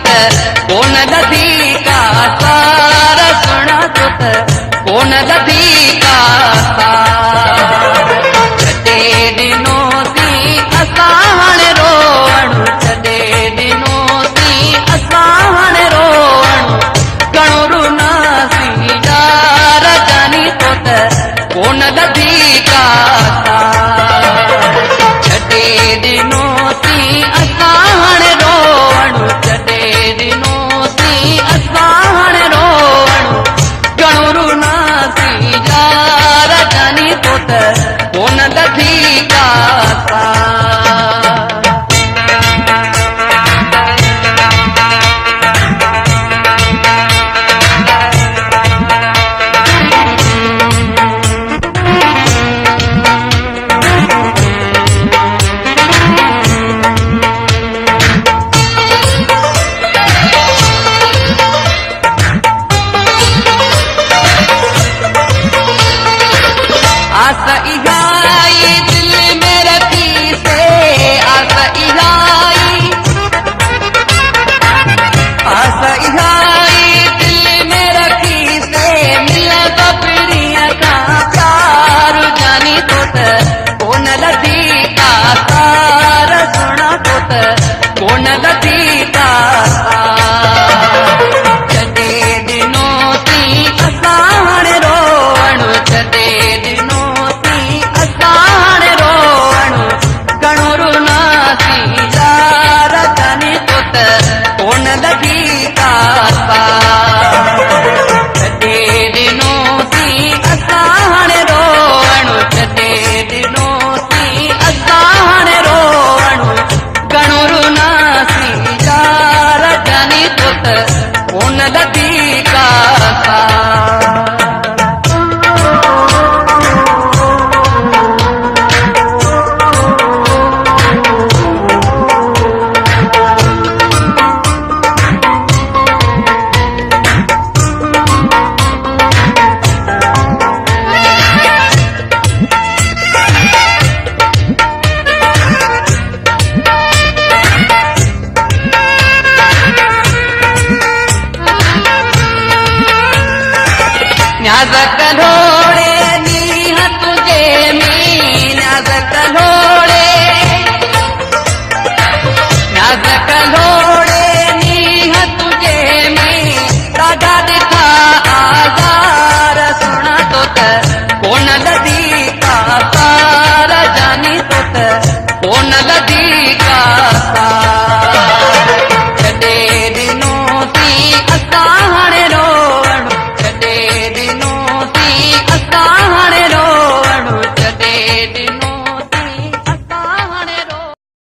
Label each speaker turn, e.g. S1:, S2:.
S1: त कोन लधी का सार सुना तो त कोन लधी का सार छॾे ॾिनो सी असां हाणे रोअणु छॾे ॾिनो सी असां हाणे रोअणु घणो रुनासी यार जानी तो त कोन लधी का सार छॾे ॾिनो सी असां हाणे रोअणु छॾे ॾिनो सी असां हाणे रोअणु घणो रुनासी यार जानी तो त कोन लधी का सार आस इहाई दिल में रखी से आस इहाई दिल में रखी से मिल बपरिया का प्यार जानी तो त कोन लधी का सार सुना तो त कोन लधी का सार छॾे ॾिनो सी असां हाणे रोअणु छॾे ॾिनो घणो रुनासी यार जानी तो त कोन लधी का सार छॾे ॾिनो सी असां हाणे रोअणु छॾे ॾिनो सी असां हाणे रोअणु घणो रुनासी यार जानी तो त कोन लधी का सार न्याज़ कलोड़े नीह तुझे में न्याज़ कलोड़े नीह तुझे में ॾाढा ॾिठा आज़ार सुना तो त कोन लधी का सार जानी तो त कोन लधी का सार छॾे ॾिनो सी असां हाणे रोअणु छॾे ॾिनो सी असां हाणे रोअणु छॾे ॾिनो